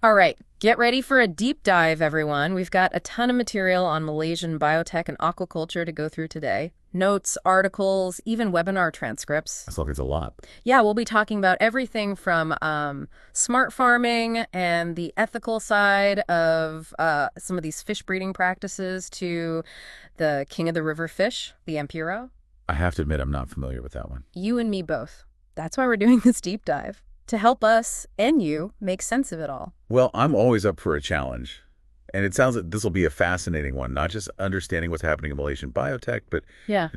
All right, get ready for a deep dive, everyone. We've got a ton of material on Malaysian biotech and aquaculture to go through today. Notes, articles, even webinar transcripts. That's like it's a lot. Yeah, we'll be talking about everything from smart farming and the ethical side of some of these fish breeding practices to the king of the river fish, the Empiro. I have to admit, I'm not familiar with that one. You and me both. That's why we're doing this deep dive, to help us and you make sense of it all. Well, I'm always up for a challenge. And it sounds like this will be a fascinating one, not just understanding what's happening in Malaysian biotech, but, Yeah.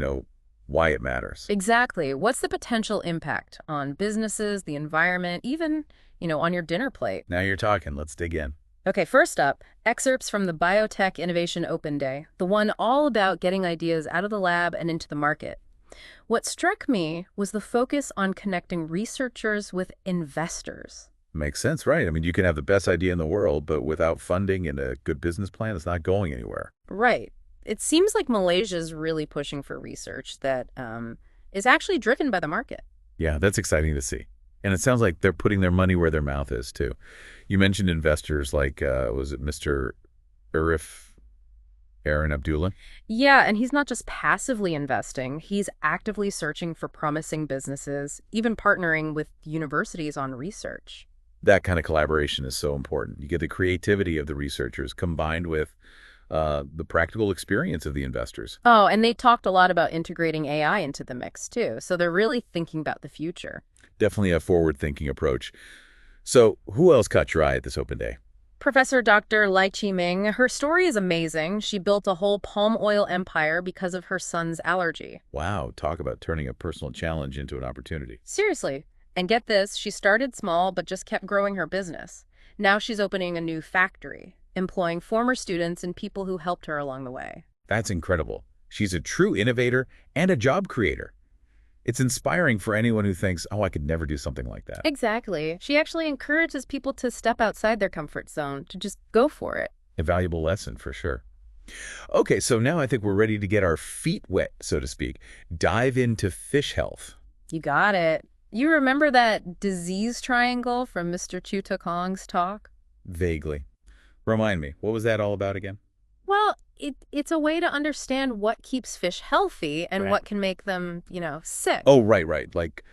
Why it matters. Exactly. What's the potential impact on businesses, the environment, even, on your dinner plate? Now you're talking. Let's dig in. Okay, first up, excerpts from the Biotech Innovation Open Day, the one all about getting ideas out of the lab and into the market. What struck me was the focus on connecting researchers with investors. Makes sense, right? I mean, you can have the best idea in the world, but without funding and a good business plan, it's not going anywhere. Right. It seems like Malaysia's really pushing for research that is actually driven by the market. Yeah, that's exciting to see. And it sounds like they're putting their money where their mouth is, too. You mentioned investors like, was it Mr. Aaron Abdullah? Yeah, and he's not just passively investing, he's actively searching for promising businesses, even partnering with universities on research. That kind of collaboration is so important. You get the creativity of the researchers combined with the practical experience of the investors. Oh, and they talked a lot about integrating AI into the mix, too. So they're really thinking about the future. Definitely a forward-thinking approach. So who else caught your eye at this open day? Professor Dr. Lai Chi-ming, her story is amazing. She built a whole palm oil empire because of her son's allergy. Wow, talk about turning a personal challenge into an opportunity. Seriously. And get this, she started small but just kept growing her business. Now she's opening a new factory, employing former students and people who helped her along the way. That's incredible. She's a true innovator and a job creator. It's inspiring for anyone who thinks, oh, I could never do something like that. Exactly. She actually encourages people to step outside their comfort zone, to just go for it. A valuable lesson for sure. Okay, so now I think we're ready to get our feet wet, so to speak. Dive into fish health. You got it. You remember that disease triangle from Mr. Chu Tuk Hong's talk? Vaguely. Remind me, what was that all about again? Well, it's a way to understand what keeps fish healthy and Right. what can make them, sick. Oh, right. Like,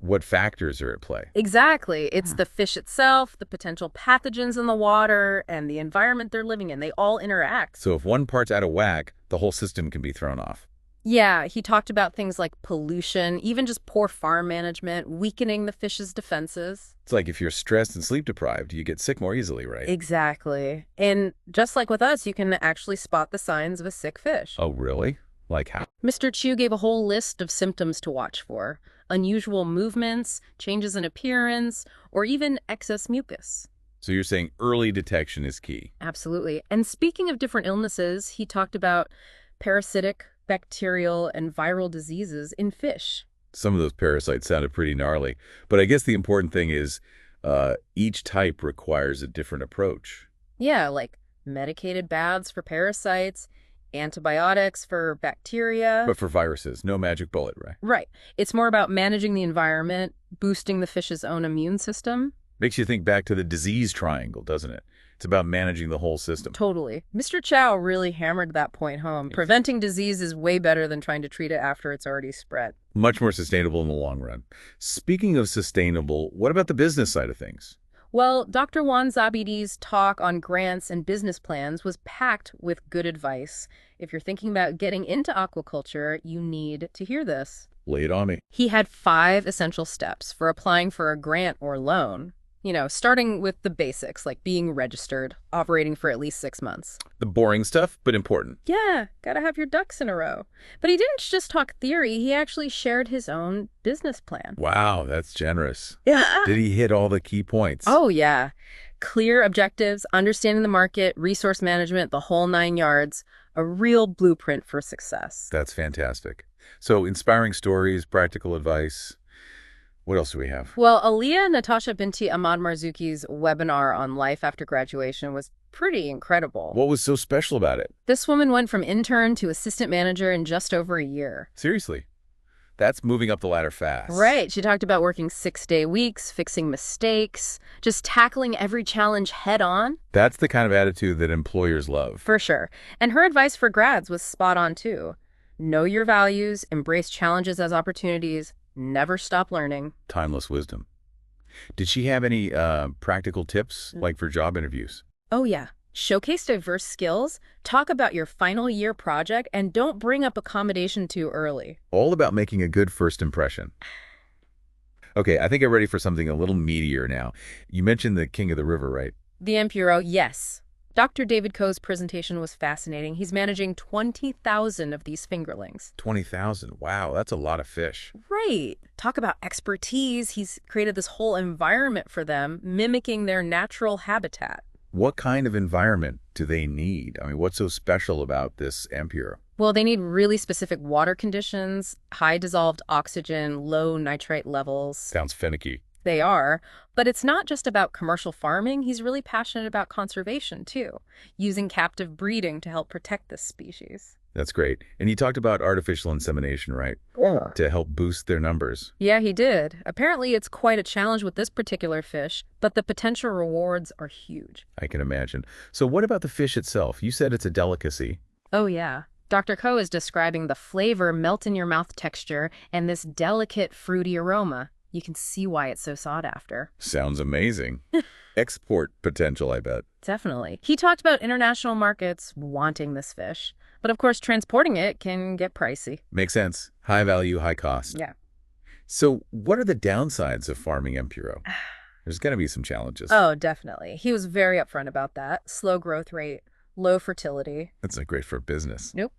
what factors are at play? Exactly. It's the fish itself, the potential pathogens in the water, and the environment they're living in. They all interact. So if one part's out of whack, the whole system can be thrown off. Yeah, he talked about things like pollution, even just poor farm management, weakening the fish's defenses. It's like if you're stressed and sleep deprived, you get sick more easily, right? Exactly. And just like with us, you can actually spot the signs of a sick fish. Oh, really? Like how? Mr. Chu gave a whole list of symptoms to watch for: unusual movements, changes in appearance, or even excess mucus. So you're saying early detection is key. Absolutely. And speaking of different illnesses, he talked about parasitic, bacterial, and viral diseases in fish. Some of those parasites sounded pretty gnarly. But I guess the important thing is each type requires a different approach. Yeah, like medicated baths for parasites, antibiotics for bacteria. But for viruses, no magic bullet, right? Right. It's more about managing the environment, boosting the fish's own immune system. Makes you think back to the disease triangle, doesn't it? It's about managing the whole system. Totally. Mr. Chow really hammered that point home. Yes. Preventing disease is way better than trying to treat it after it's already spread. Much more sustainable in the long run. Speaking of sustainable, what about the business side of things? Well, Dr. Wan Zabidi's talk on grants and business plans was packed with good advice. If you're thinking about getting into aquaculture, you need to hear this. Lay it on me. He had 5 essential steps for applying for a grant or loan. Starting with the basics, like being registered, operating for at least 6 months. The boring stuff, but important. Yeah, gotta have your ducks in a row. But he didn't just talk theory, he actually shared his own business plan. Wow, that's generous. Yeah. Did he hit all the key points? Oh, yeah. Clear objectives, understanding the market, resource management, the whole 9 yards. A real blueprint for success. That's fantastic. So inspiring stories, practical advice. What else do we have? Well, Aliyah Natasha Binti Ahmad Marzuki's webinar on life after graduation was pretty incredible. What was so special about it? This woman went from intern to assistant manager in just over a year. Seriously. That's moving up the ladder fast. Right. She talked about working 6-day weeks, fixing mistakes, just tackling every challenge head on. That's the kind of attitude that employers love. For sure. And her advice for grads was spot on, too. Know your values, embrace challenges as opportunities, never stop learning. Timeless wisdom. Did she have any practical tips, like for job interviews? Oh, yeah. Showcase diverse skills, talk about your final year project, and don't bring up accommodation too early. All about making a good first impression. Okay, I think I'm ready for something a little meatier now. You mentioned the king of the river, right? The Emperor, yes. Dr. David Koh's presentation was fascinating. He's managing 20,000 of these fingerlings. 20,000. Wow, that's a lot of fish. Right. Talk about expertise. He's created this whole environment for them, mimicking their natural habitat. What kind of environment do they need? I mean, what's so special about this emperor? Well, they need really specific water conditions, high dissolved oxygen, low nitrite levels. Sounds finicky. They are, but it's not just about commercial farming. He's really passionate about conservation, too, using captive breeding to help protect this species. That's great. And he talked about artificial insemination, right? Yeah. To help boost their numbers. Yeah, he did. Apparently, it's quite a challenge with this particular fish, but the potential rewards are huge. I can imagine. So what about the fish itself? You said it's a delicacy. Oh, yeah. Dr. Koh is describing the flavor, melt-in-your-mouth texture, and this delicate, fruity aroma. You can see why it's so sought after. Sounds amazing. Export potential, I bet. Definitely. He talked about international markets wanting this fish. But of course, transporting it can get pricey. Makes sense. High value, high cost. Yeah. So what are the downsides of farming Empuro? There's got to be some challenges. Oh, definitely. He was very upfront about that. Slow growth rate, low fertility. That's not great for business. Nope.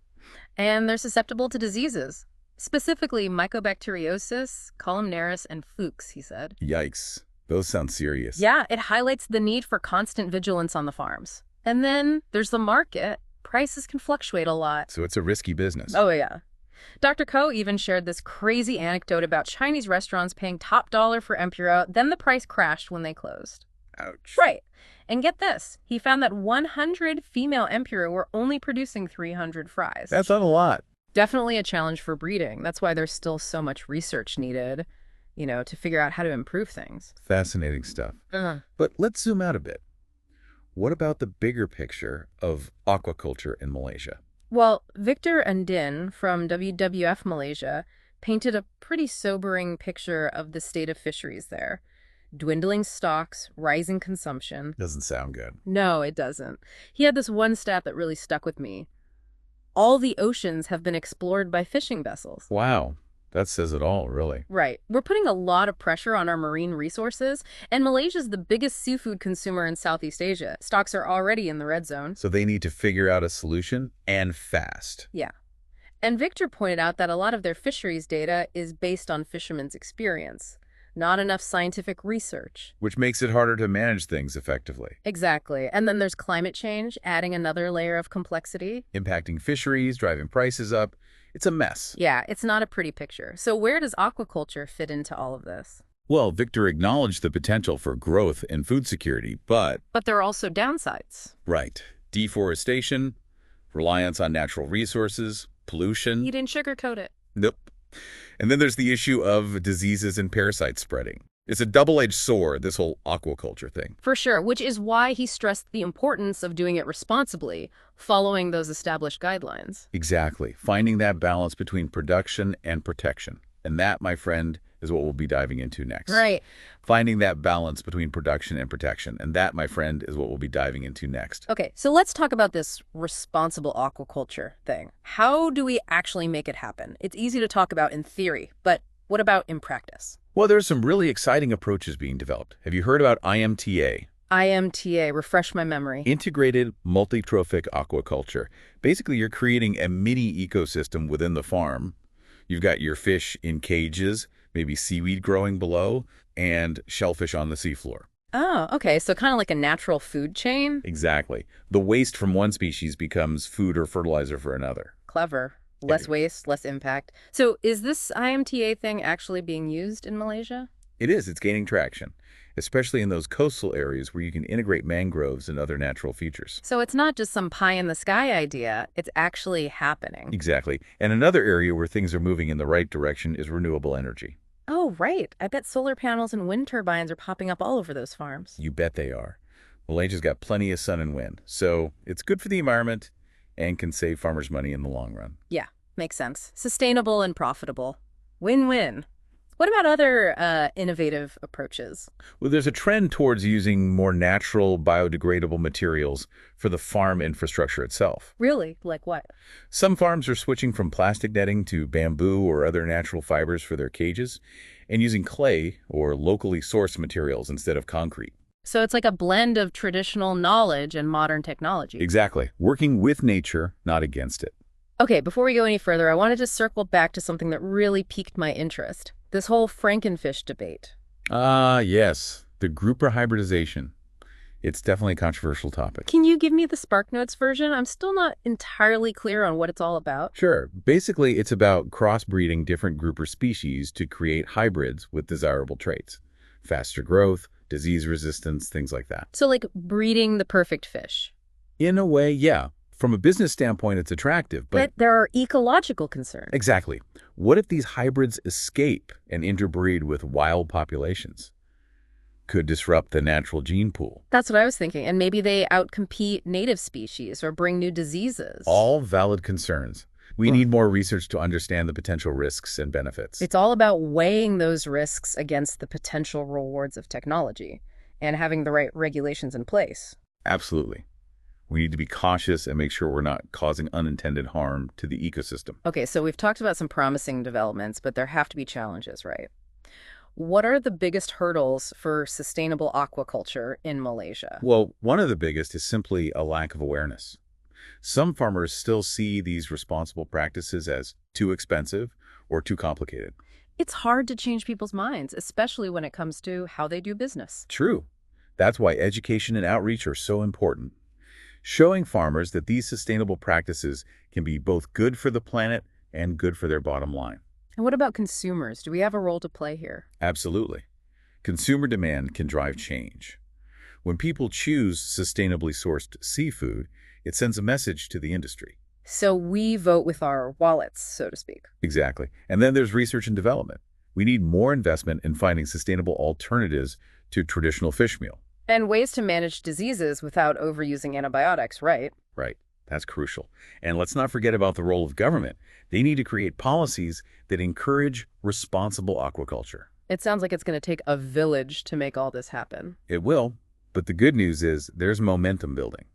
And they're susceptible to diseases. Specifically, mycobacteriosis, columnaris, and flukes, he said. Yikes. Those sound serious. Yeah, it highlights the need for constant vigilance on the farms. And then there's the market. Prices can fluctuate a lot. So it's a risky business. Oh, yeah. Dr. Koh even shared this crazy anecdote about Chinese restaurants paying top dollar for Empuro, then the price crashed when they closed. Ouch. Right. And get this. He found that 100 female Empuro were only producing 300 fries. That's not a lot. Definitely a challenge for breeding. That's why there's still so much research needed, to figure out how to improve things. Fascinating stuff. But let's zoom out a bit. What about the bigger picture of aquaculture in Malaysia? Well, Victor Andin from WWF Malaysia painted a pretty sobering picture of the state of fisheries there. Dwindling stocks, rising consumption. Doesn't sound good. No, it doesn't. He had this one stat that really stuck with me. All the oceans have been explored by fishing vessels. Wow. That says it all, really. Right. We're putting a lot of pressure on our marine resources, and Malaysia's the biggest seafood consumer in Southeast Asia. Stocks are already in the red zone. So they need to figure out a solution, and fast. Yeah. And Victor pointed out that a lot of their fisheries data is based on fishermen's experience, not enough scientific research. Which makes it harder to manage things effectively. Exactly. And then there's climate change, adding another layer of complexity. Impacting fisheries, driving prices up. It's a mess. Yeah, it's not a pretty picture. So where does aquaculture fit into all of this? Well, Victor acknowledged the potential for growth and food security, but... But there are also downsides. Right. Deforestation, reliance on natural resources, pollution. He didn't sugarcoat it. Nope. And then there's the issue of diseases and parasites spreading. It's a double-edged sword, this whole aquaculture thing. For sure, which is why he stressed the importance of doing it responsibly, following those established guidelines. Exactly. Finding that balance between production and protection. And that, my friend, is what we'll be diving into next. Right. Finding that balance between production and protection. And that, my friend, is what we'll be diving into next. Okay, so let's talk about this responsible aquaculture thing. How do we actually make it happen? It's easy to talk about in theory, but what about in practice? Well, there's some really exciting approaches being developed. Have you heard about IMTA? IMTA, refresh my memory. Integrated multi-trophic aquaculture. Basically, you're creating a mini ecosystem within the farm. You've got your fish in cages, maybe seaweed growing below, and shellfish on the seafloor. Oh, okay, so kind of like a natural food chain? Exactly. The waste from one species becomes food or fertilizer for another. Clever. Less waste, less impact. So is this IMTA thing actually being used in Malaysia? It is. It's gaining traction. especially in those coastal areas where you can integrate mangroves and other natural features. So it's not just some pie-in-the-sky idea, it's actually happening. Exactly. And another area where things are moving in the right direction is renewable energy. Oh, right. I bet solar panels and wind turbines are popping up all over those farms. You bet they are. Malaysia's got plenty of sun and wind, so it's good for the environment and can save farmers money in the long run. Yeah, makes sense. Sustainable and profitable. Win-win. What about other innovative approaches? Well, there's a trend towards using more natural, biodegradable materials for the farm infrastructure itself. Really? Like what? Some farms are switching from plastic netting to bamboo or other natural fibers for their cages and using clay or locally sourced materials instead of concrete. So it's like a blend of traditional knowledge and modern technology. Exactly. Working with nature, not against it. Okay, before we go any further, I wanted to circle back to something that really piqued my interest. This whole Frankenfish debate. Ah, yes. The grouper hybridization. It's definitely a controversial topic. Can you give me the SparkNotes version? I'm still not entirely clear on what it's all about. Sure. Basically, it's about crossbreeding different grouper species to create hybrids with desirable traits. Faster growth, disease resistance, things like that. So like breeding the perfect fish. In a way, yeah. From a business standpoint, it's attractive, But there are ecological concerns. Exactly. What if these hybrids escape and interbreed with wild populations? Could disrupt the natural gene pool. That's what I was thinking. And maybe they outcompete native species or bring new diseases. All valid concerns. We need more research to understand the potential risks and benefits. It's all about weighing those risks against the potential rewards of technology and having the right regulations in place. Absolutely. We need to be cautious and make sure we're not causing unintended harm to the ecosystem. Okay, so we've talked about some promising developments, but there have to be challenges, right? What are the biggest hurdles for sustainable aquaculture in Malaysia? Well, one of the biggest is simply a lack of awareness. Some farmers still see these responsible practices as too expensive or too complicated. It's hard to change people's minds, especially when it comes to how they do business. True. That's why education and outreach are so important. Showing farmers that these sustainable practices can be both good for the planet and good for their bottom line. And what about consumers? Do we have a role to play here? Absolutely. Consumer demand can drive change. When people choose sustainably sourced seafood, it sends a message to the industry. So we vote with our wallets, so to speak. Exactly. And then there's research and development. We need more investment in finding sustainable alternatives to traditional fish meal. And ways to manage diseases without overusing antibiotics, right? Right. That's crucial. And let's not forget about the role of government. They need to create policies that encourage responsible aquaculture. It sounds like it's going to take a village to make all this happen. It will, but the good news is there's momentum building.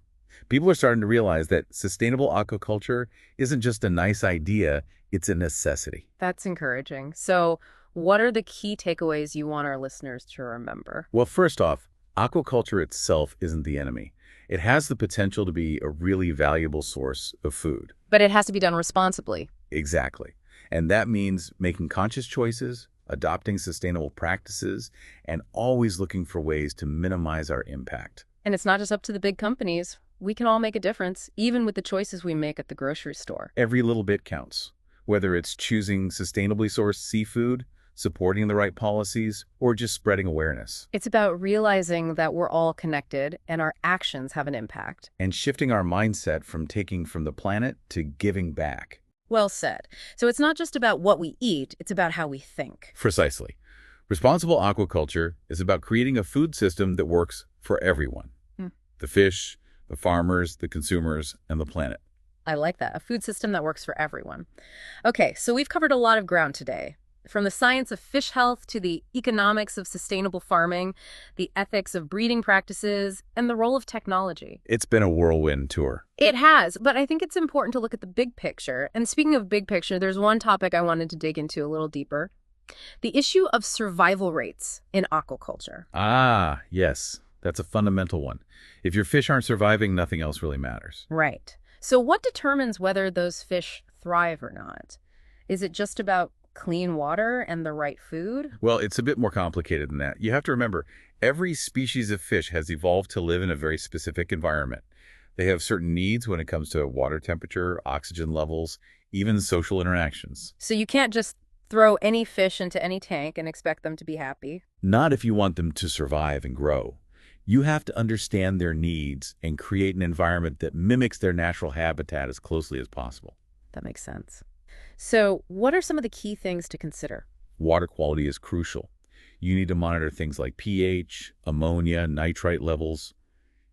People are starting to realize that sustainable aquaculture isn't just a nice idea, it's a necessity. That's encouraging. So what are the key takeaways you want our listeners to remember? Well, first off, aquaculture itself isn't the enemy. It has the potential to be a really valuable source of food. But it has to be done responsibly. Exactly. And that means making conscious choices, adopting sustainable practices, and always looking for ways to minimize our impact. And it's not just up to the big companies. We can all make a difference, even with the choices we make at the grocery store. Every little bit counts, whether it's choosing sustainably sourced seafood, supporting the right policies, or just spreading awareness. It's about realizing that we're all connected and our actions have an impact. And shifting our mindset from taking from the planet to giving back. Well said. So it's not just about what we eat, it's about how we think. Precisely. Responsible aquaculture is about creating a food system that works for everyone. The fish, the farmers, the consumers, and the planet. I like that. A food system that works for everyone. Okay, so we've covered a lot of ground today. From the science of fish health to the economics of sustainable farming, the ethics of breeding practices, and the role of technology. It's been a whirlwind tour. It has, but I think it's important to look at the big picture. And speaking of big picture, there's one topic I wanted to dig into a little deeper. The issue of survival rates in aquaculture. Ah, yes. That's a fundamental one. If your fish aren't surviving, nothing else really matters. Right. So what determines whether those fish thrive or not? Is it just about clean water and the right food? Well, it's a bit more complicated than that. You have to remember, every species of fish has evolved to live in a very specific environment. They have certain needs when it comes to water temperature, oxygen levels, even social interactions. So you can't just throw any fish into any tank and expect them to be happy. Not if you want them to survive and grow. You have to understand their needs and create an environment that mimics their natural habitat as closely as possible. That makes sense. So what are some of the key things to consider? Water quality is crucial. You need to monitor things like pH, ammonia, nitrite levels.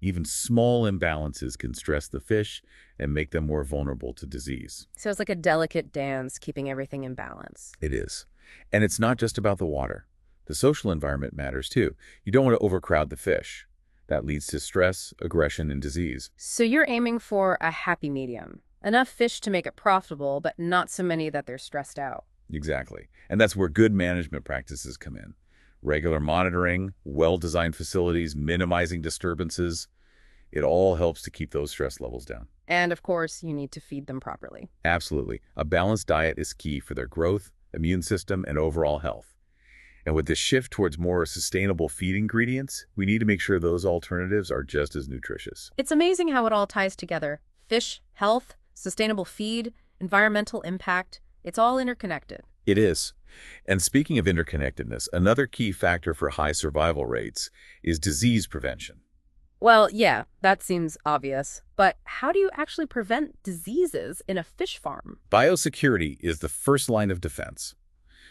Even small imbalances can stress the fish and make them more vulnerable to disease. So it's like a delicate dance, keeping everything in balance. It is. And it's not just about the water. The social environment matters too. You don't want to overcrowd the fish. That leads to stress, aggression, and disease. So you're aiming for a happy medium. Enough fish to make it profitable, but not so many that they're stressed out. Exactly. And that's where good management practices come in. Regular monitoring, well-designed facilities, minimizing disturbances. It all helps to keep those stress levels down. And of course, you need to feed them properly. Absolutely. A balanced diet is key for their growth, immune system, and overall health. And with this shift towards more sustainable feed ingredients, we need to make sure those alternatives are just as nutritious. It's amazing how it all ties together. Fish, health, sustainable feed, environmental impact. It's all interconnected. It is. And speaking of interconnectedness, another key factor for high survival rates is disease prevention. Well, yeah, that seems obvious. But how do you actually prevent diseases in a fish farm? Biosecurity is the first line of defense.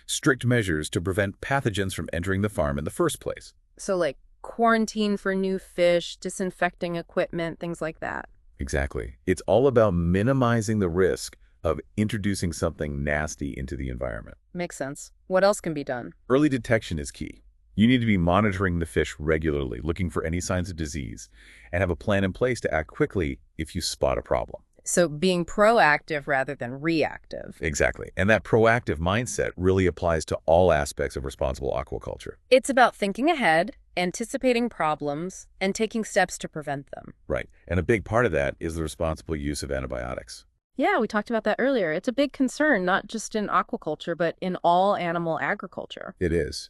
Strict measures to prevent pathogens from entering the farm in the first place. So like quarantine for new fish, disinfecting equipment, things like that. Exactly. It's all about minimizing the risk of introducing something nasty into the environment. Makes sense. What else can be done? Early detection is key. You need to be monitoring the fish regularly, looking for any signs of disease, and have a plan in place to act quickly if you spot a problem. So being proactive rather than reactive. Exactly. And that proactive mindset really applies to all aspects of responsible aquaculture. It's about thinking ahead, anticipating problems, and taking steps to prevent them. Right. And a big part of that is the responsible use of antibiotics. Yeah, we talked about that earlier. It's a big concern, not just in aquaculture, but in all animal agriculture. It is.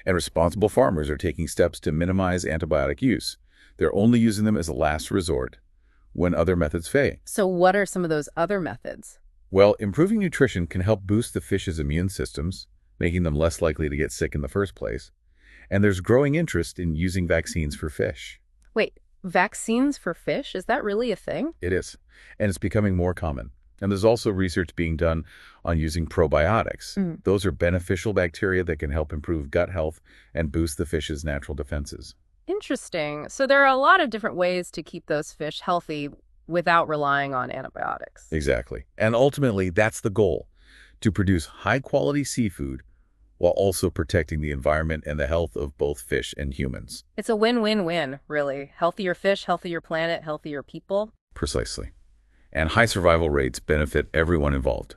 And responsible farmers are taking steps to minimize antibiotic use. They're only using them as a last resort when other methods fail. So what are some of those other methods? Well, improving nutrition can help boost the fish's immune systems, making them less likely to get sick in the first place. And there's growing interest in using vaccines for fish. Wait, vaccines for fish? Is that really a thing? It is. And it's becoming more common. And there's also research being done on using probiotics. Those are beneficial bacteria that can help improve gut health and boost the fish's natural defenses. Interesting. So there are a lot of different ways to keep those fish healthy without relying on antibiotics. Exactly. And ultimately, that's the goal, to produce high-quality seafood while also protecting the environment and the health of both fish and humans. It's a win-win-win, really. Healthier fish, healthier planet, healthier people. Precisely. And high survival rates benefit everyone involved.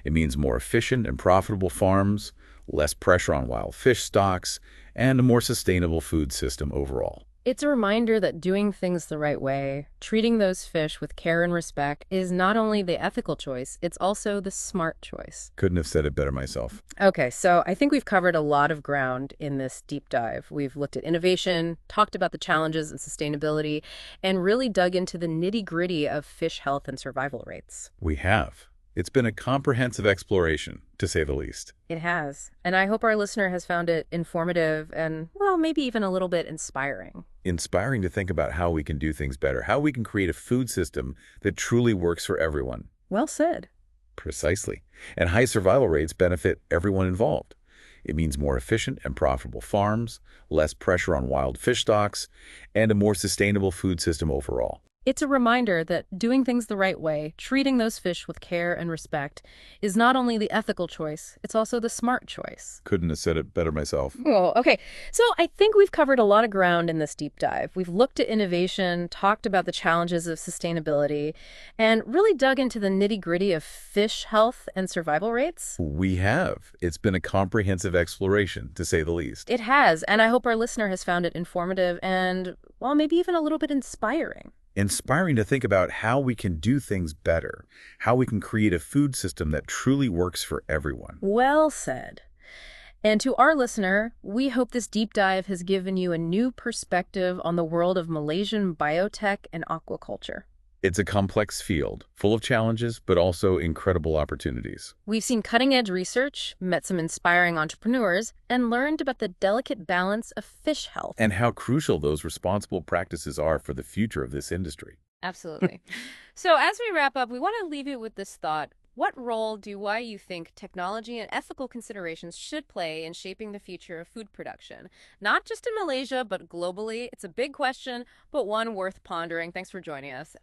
It means more efficient and profitable farms, less pressure on wild fish stocks, and a more sustainable food system overall. It's a reminder that doing things the right way, treating those fish with care and respect, is not only the ethical choice, it's also the smart choice. Couldn't have said it better myself. Okay, so I think we've covered a lot of ground in this deep dive. We've looked at innovation, talked about the challenges and sustainability, and really dug into the nitty-gritty of fish health and survival rates. We have. It's been a comprehensive exploration, to say the least. It has. And I hope our listener has found it informative and, well, maybe even a little bit inspiring. Inspiring to think about how we can do things better, how we can create a food system that truly works for everyone. Well said. Precisely. And high survival rates benefit everyone involved. It means more efficient and profitable farms, less pressure on wild fish stocks, and a more sustainable food system overall. It's a reminder that doing things the right way, treating those fish with care and respect, is not only the ethical choice, it's also the smart choice. Couldn't have said it better myself. Oh, okay. So I think we've covered a lot of ground in this deep dive. We've looked at innovation, talked about the challenges of sustainability, and really dug into the nitty-gritty of fish health and survival rates. We have. It's been a comprehensive exploration, to say the least. It has, and I hope our listener has found it informative and, well, maybe even a little bit inspiring. Inspiring to think about how we can do things better, how we can create a food system that truly works for everyone. Well said. And to our listener, we hope this deep dive has given you a new perspective on the world of Malaysian biotech and aquaculture. It's a complex field, full of challenges, but also incredible opportunities. We've seen cutting-edge research, met some inspiring entrepreneurs, and learned about the delicate balance of fish health. And how crucial those responsible practices are for the future of this industry. Absolutely. So as we wrap up, we want to leave you with this thought. What role do you think technology and ethical considerations should play in shaping the future of food production? Not just in Malaysia, but globally. It's a big question, but one worth pondering. Thanks for joining us.